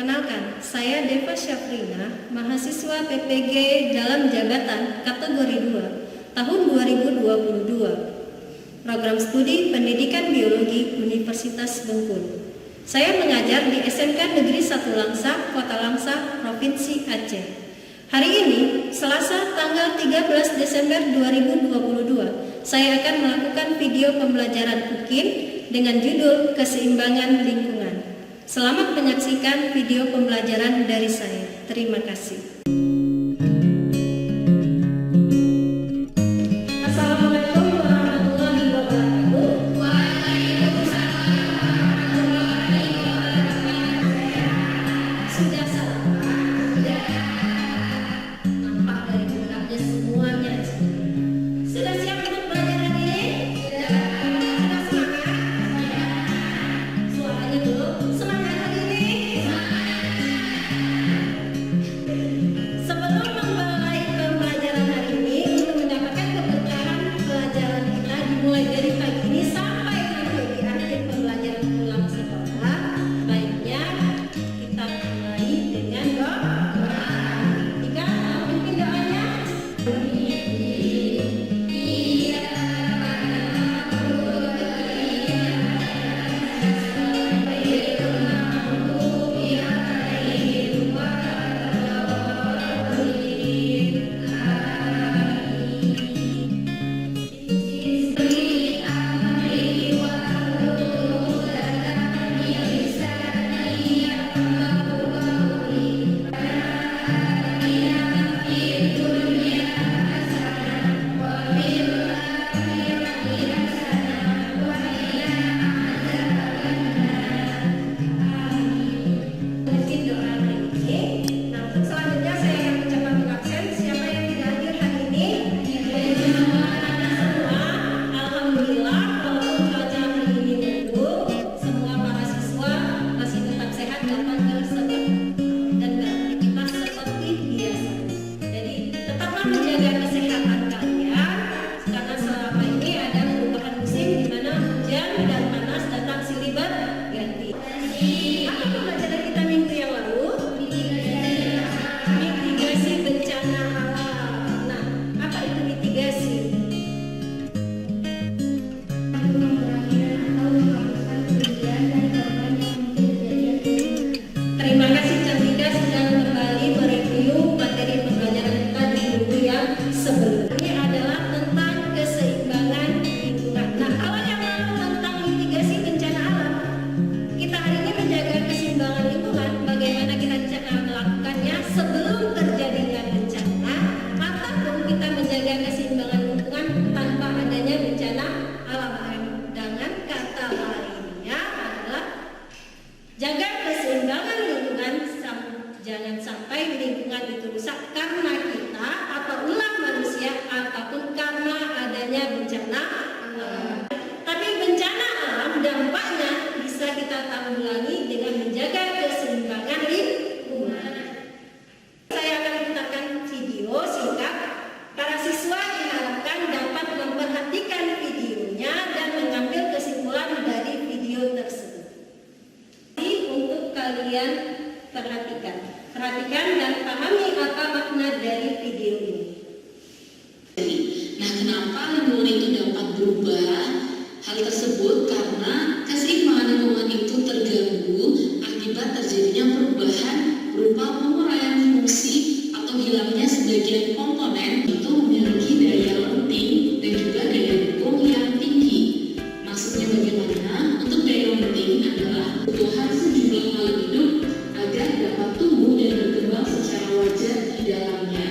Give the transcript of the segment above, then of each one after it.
Perkenalkan, saya Deva Syafrina, mahasiswa PPG dalam jabatan kategori 2, tahun 2022. Program Studi Pendidikan Biologi Universitas Bengkulu. Saya mengajar di SMK Negeri 1 Langsa, Kota Langsa, Provinsi Aceh. Hari ini, Selasa tanggal 13 Desember 2022, saya akan melakukan video pembelajaran UKIN dengan judul Keseimbangan Lingkungan. Selamat menyaksikan video pembelajaran dari saya. Terima kasih. Assalamualaikum warahmatullahi wabarakatuh. Sudah sarapan? Nampak dari mukanya semuanya. Sudah siap untuk pelajaran ini? Sudah semangat? Suaranya dulu. Semangat hari ini? Sebelum memulai pembelajaran hari ini, untuk mendapatkan keberkahan pelajaran kita dimulai dari pagi ini sampai nanti di akhir pembelajaran pulang sekolah, baiknya kita mulai dengan doa. Jika mungkin doanya, terima kasih Cantika sudah kembali mereview materi pembelajaran kita di buku yang sebelumnya. Ini adalah tentang keseimbangan lingkungan. Nah, kalau yang lalu tentang mitigasi bencana alam, kita hari ini menjaga keseimbangan lingkungan. Bagaimana kita melakukannya sebelum terjadinya bencana, ataupun kita menjaga keseimbangan lingkungan tanpa adanya bencana alam. Dengan kata lainnya adalah jaga keseimbangan lingkungan, jangan sampai lingkungan itu rusak karena kita atau ulah manusia ataupun karena adanya bencana alam. Tapi bencana alam dampaknya bisa kita tanggulangi dengan menjaga keseimbangan lingkungan. Saya akan putarkan video singkat. Para siswa diharapkan dapat memperhatikan videonya dan mengambil kesimpulan dari video tersebut. Untuk kalian perhatikan dan pahami apa makna dari video ini. Nah, kenapa lingkungan itu dapat berubah? Hal tersebut karena keseimbangan lingkungan itu terganggu akibat terjadinya perubahan berupa penguraian fungsi atau hilangnya sebagian komponen itu memiliki daya lenting dan juga daya dukung yang tinggi. Maksudnya bagaimana? Untuk daya lenting adalah kebutuhan sejumlah makhluk hidup agar dapat tumbuh dan berkembang secara wajar di dalamnya.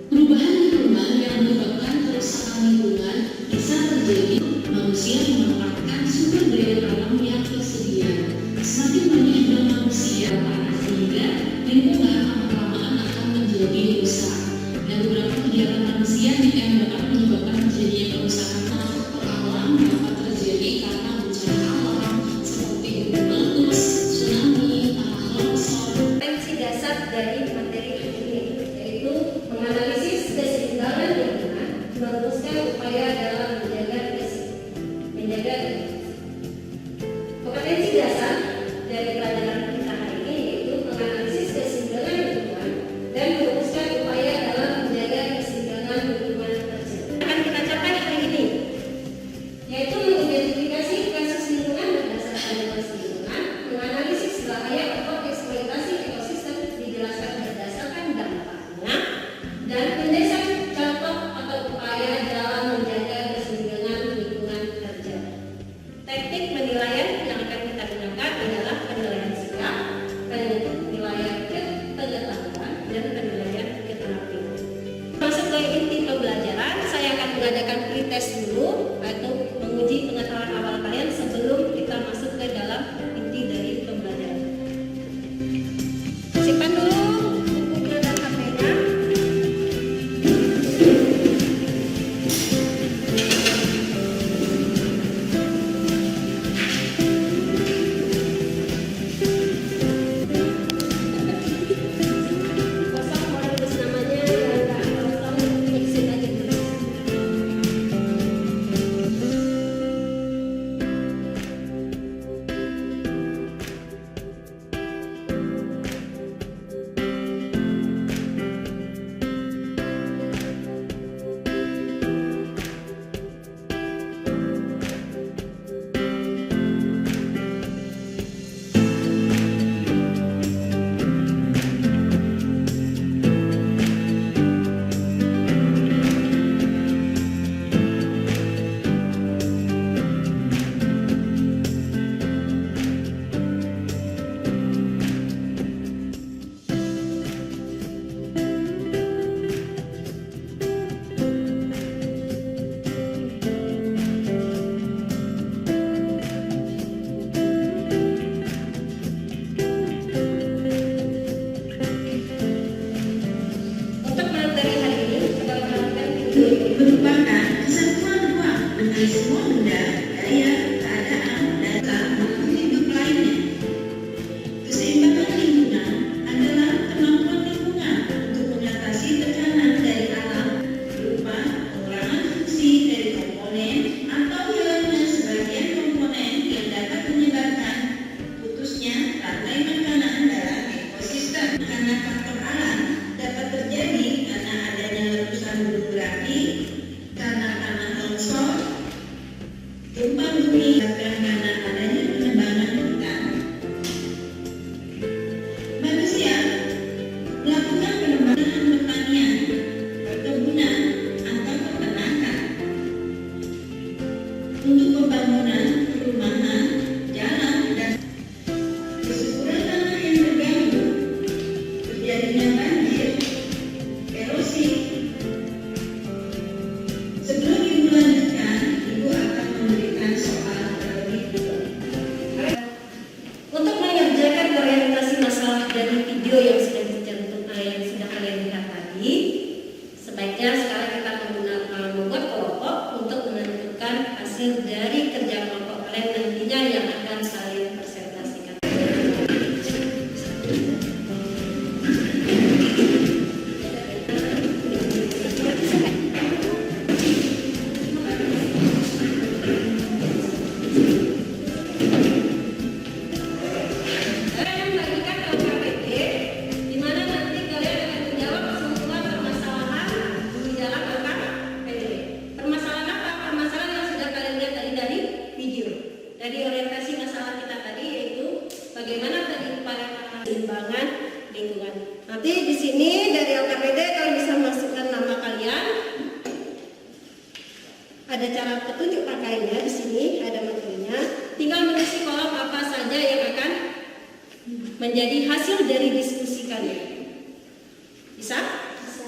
Perubahan lingkungan yang menyebabkan kerusakan lingkungan bisa terjadi manusia memanfaatkan sumber daya alam yang tersedia. Semakin banyak jumlah manusia sehingga lingkungan lama-kelamaan akan menjadi rusak. Dan beberapa kegiatan manusia yang dapat menyebabkan terjadinya kerusakan alam dapat terjadi karena bencana alam seperti gunung meletus, tsunami, tanah longsor. Prinsip dasar dari materi ini yaitu menganalisis keseimbangan lingkungan, merumuskan upaya dalam menjaga kompetensi dasar dari pelajaran kita hari ini mengadakan pretest dulu atau menguji pengetahuan awal kalian sebelum kita masuk ke dalam inti dari pembelajaran. Simpan dulu bukunya dan HP-nya. Kosong boleh tulis namanya, yang enggak kosong exit aja dulu. Untuk materi hari ini kita menggunakan video merupakan kesatuan ruang mengenai semua benda, gaya, keadaan, data, maupun hidup lainnya. Keseimbangan lingkungan adalah kemampuan lingkungan untuk mengatasi tekanan dari alam berupa pengurangan fungsi dari komponen atau hilangnya sebagian komponen yang dapat menyebabkan putusnya rantai makanan dalam ekosistem. Karena faktor alam dapat terjadi karena adanya letusan gunung berapi, karena tanah longsor, gempa bumi, bahkan karena adanya penebangan hutan. Manusia melakukan penebangan pertanian, perkebunan, atau peternakan untuk pembangunan perumahan, jalan, dan kesuburan tanah yang terganggu, terjadinya banjir, erosi. Sebelum ibu lanjutkan, ibu akan memberikan soal terlebih dahulu. untuk mengerjakan orientasi masalah dari video yang sudah dicantumkan yang sudah kalian lihat tadi. Sebaiknya sekarang kita membuat kelompok untuk menentukan hasil dari kerja kelompok kalian nantinya yang akan kalian presentasikan. Kalian membagikan LKPD, di mana nanti kalian akan menjawab semua permasalahan di dalam LKPD. Permasalahan apa? Permasalahan yang sudah kalian lihat tadi dari video. Dari orientasi masalah kita tadi, yaitu bagaimana tadi upaya keseimbangan lingkungan. Nanti di sini dari LKPD kalian bisa masukkan nama kalian. Ada cara petunjuk pakainya di sini, ada materinya. Tinggal mengisi kolom apa saja yang akan menjadi hasil dari diskusi kalian. Bisa? Bisa.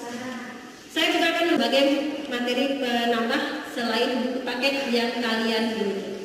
Saya juga akan bagian materi penambah selain buku paket yang kalian miliki.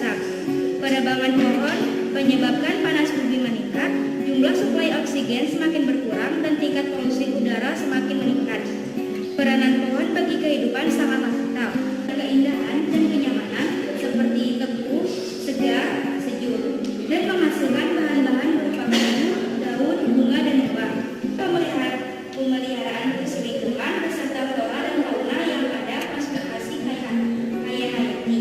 rusak. Penebangan pohon menyebabkan panas bumi meningkat, jumlah suplai oksigen semakin berkurang, dan tingkat polusi udara semakin meningkat. Peranan pohon bagi kehidupan sangat vital. Keindahan dan kenyamanan seperti tebu, segar, sejuk, dan menghasilkan bahan-bahan berupa kayu, daun, bunga, dan buah. Pemeliharaan fungsi lingkungan beserta flora dan fauna yang ada konservasi hayati.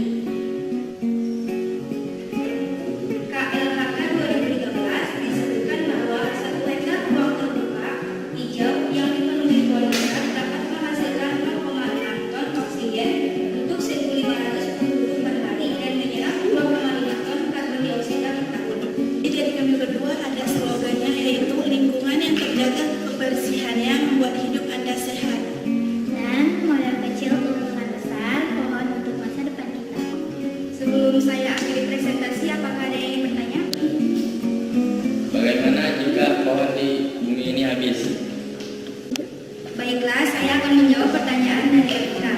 KLHK 2013 disebutkan bahwa 1 hektar ruang terbuka hijau yang dipenuhi pohon besar dapat menghasilkan 0,6 ton oksigen untuk 1.500 penduduk per hari dan menyerap 2,5 ton karbon dioksida per tahun. Di titik kami berdua ada slogannya, yaitu lingkungan yang terjaga kebersihannya membuat hidup Anda sehat. Dan modal kecil tumbuhan besar, pohon untuk masa depan kita. Sebelum saya akhiri presentasi, apakah ada yang ingin bertanya? Bagaimana jika pohon di bumi ini habis? Baiklah, saya akan menjawab pertanyaan dari Erika.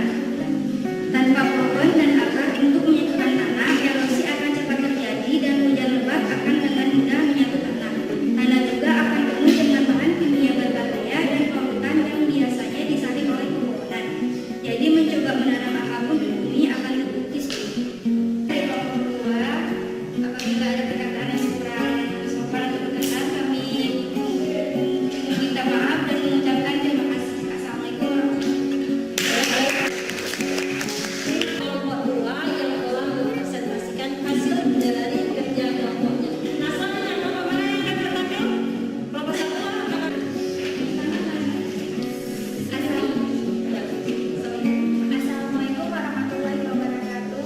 Tanpa pohon dan akar untuk menyatukan tanah, erosi akan cepat terjadi dan hujan lebat akan dengan mudah menyatu tanah. Tanah juga akan penuh dengan bahan kimia berbahaya dan polutan yang biasanya disaring oleh pepohonan. Jadi mencoba menanam apapun di bumi akan terbukti sulit. Dari kelompok kedua, apabila ada perkataan yang kurang sopan atau berkenan, kami meminta maaf dan mengucapkan terima kasih. Assalamualaikum warahmatullahi wabarakatuh. Kelompok dua yang telah mempresentasikan hasil dari kerja kelompoknya. Nah, selanjutnya kelompok mana yang akan bertampil? Kelompok satu akan Assalamualaikum warahmatullahi wabarakatuh.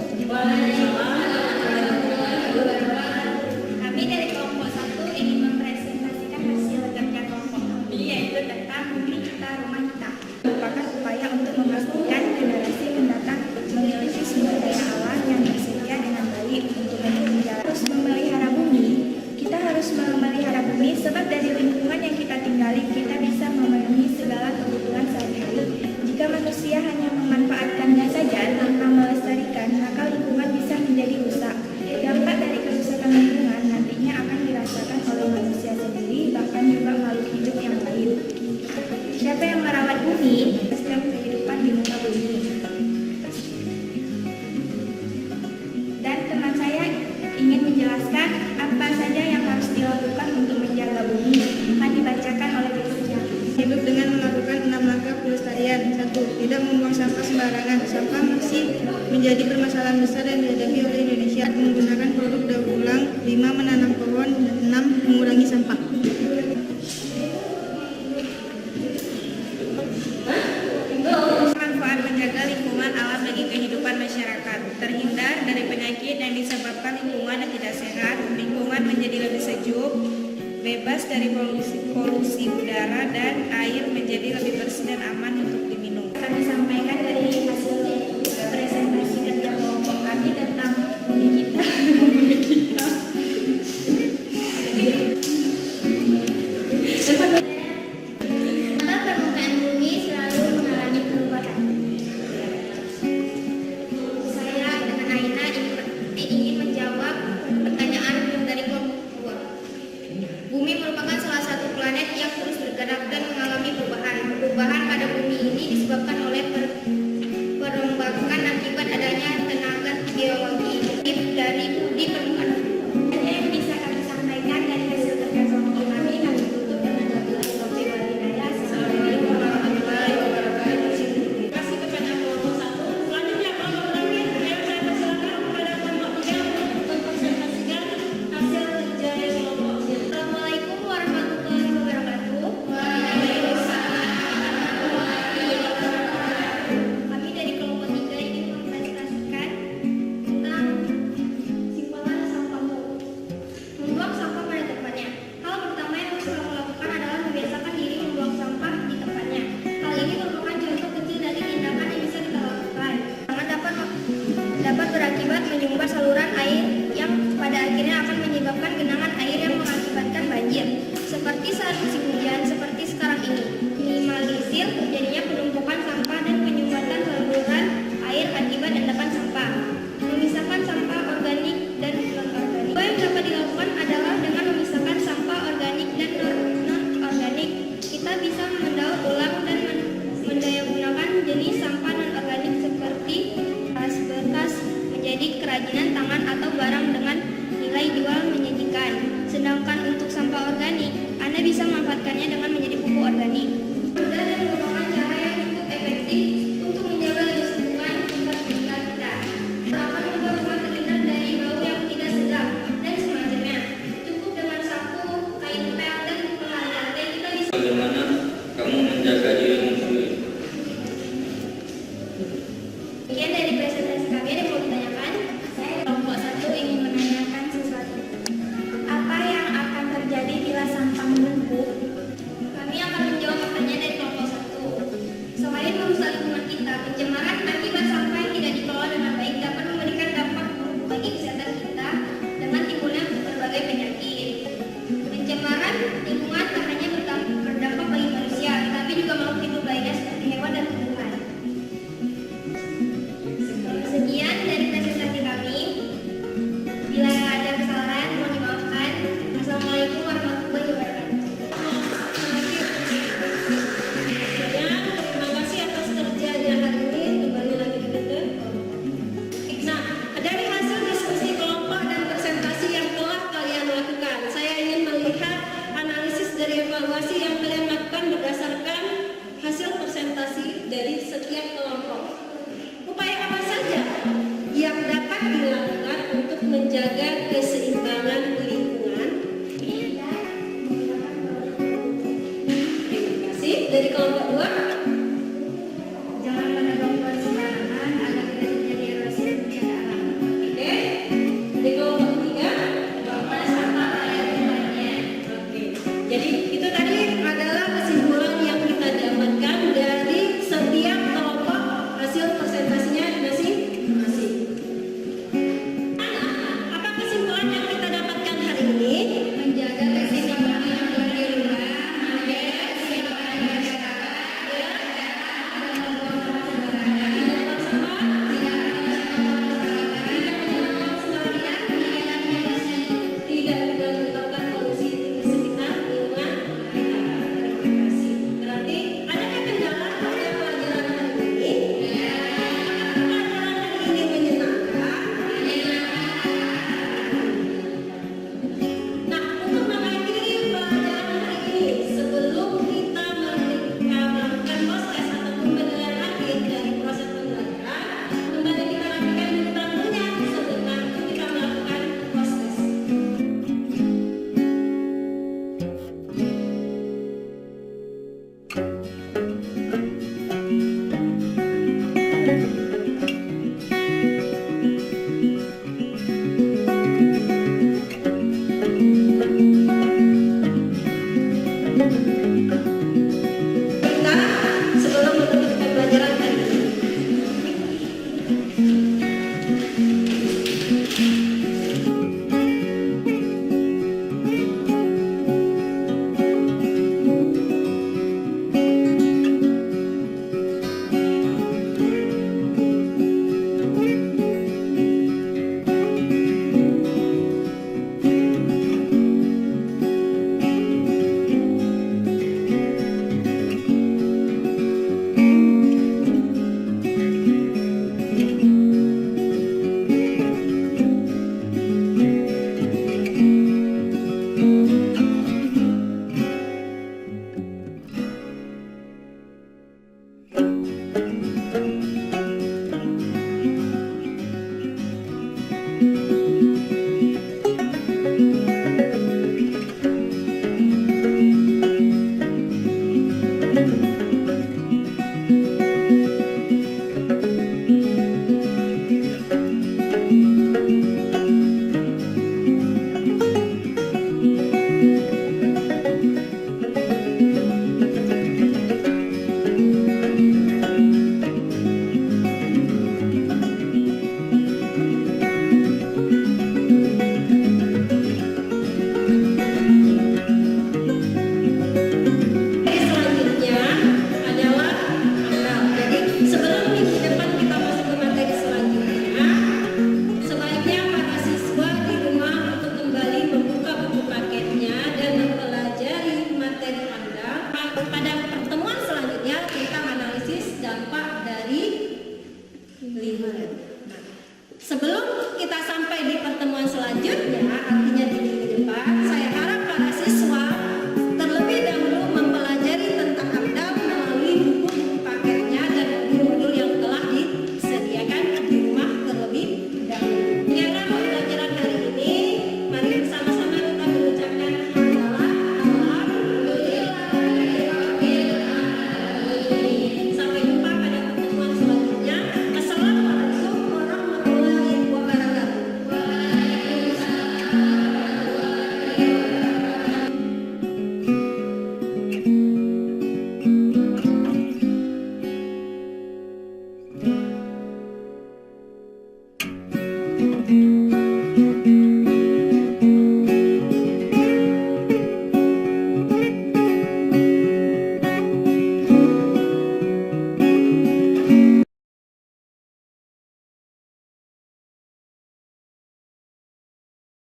Kami dari kelompok satu ingin mempresentasikan hasil kerja kelompok kami, yaitu tentang bumi kita, rumah kita. Merupakan upaya untuk memastikan generasi mendatang memiliki sumber daya alam yang tersedia dengan baik untuk harus memelihara bumi. Kita harus memelihara bumi sebab dari lingkungan yang kita tinggali kita bisa memenuhi segala kebutuhan sehari-hari. Jika manusia hanya memanfaatkannya saja tanpa melestarikan, maka lingkungan bisa menjadi rusak. Dampak dari kerusakan lingkungan nantinya akan dirasakan oleh manusia sendiri, bahkan juga makhluk hidup yang lain. Siapa yang merawat bumi? Setiap kehidupan di muka bumi. Dan teman saya ingin menjelaskan apa saja yang harus dilakukan untuk menjaga bumi. Akan dibacakan oleh berikutnya. Hidup dengan melakukan 6 langkah pelestarian. 1. Tidak membuang sampah sembarangan. Sampah masih menjadi permasalahan besar yang dihadapi oleh Indonesia. Menggunakan produk daur ulang. 5. Menanam pohon. 6. Mengurangi sampah. Manfaat menjaga lingkungan alam bagi kehidupan masyarakat. Terhindar dari penyakit yang disebabkan lingkungan yang tidak sehat. Lingkungan menjadi lebih sejuk, bebas dari polusi udara, dan air menjadi lebih bersih dan aman untuk diminum. Kami sampaikan dari hasil presentasi kerja kelompok kami tentang bumi kita. Mengapa permukaan bumi selalu mengalami perubahan? Saya dengan Aina ingin menjawab pertanyaan dari kelompok kedua. Bumi merupakan salah satu planet yang terus bergerak dan mengalami perubahan. Perubahan pada bumi ini disebabkan oleh perombakan akibat adanya tenaga geologi dari di permukaan. Hanya yang bisa kami sampaikan dari hasil kerja kelompok kami tutup dengan wabillahi taufiq wal hidayah. Assalamualaikum warahmatullahi wabarakatuh. Terima kasih kepada kelompok satu. Selanjutnya kelompok terakhir, saya persilakan kepada kelompok tiga untuk mempresentasikan hasil kerja dari kelompoknya. Assalamualaikum warahmatullahi wabarakatuh. Kami dari kelompok tiga ingin mempresentasikan tentang simpulan sampah membuang sampah pada tempatnya. Hal pertama yang harus kamu lakukan adalah membiasakan diri membuang sampah di tempatnya. Hal ini merupakan contoh kecil dari tindakan yang bisa kita lakukan. Sangat dapat berakibat menyumbat saluran air yang pada akhirnya akan menyebabkan genangan air yang mengakibatkan banjir. Seperti saat musim hujan seperti sekarang ini. Minimalisir terjadinya penumpukan sampah dan penyumbatan saluran air akibat endapan sampah. Memisahkan sampah organik menjaga keseimbangan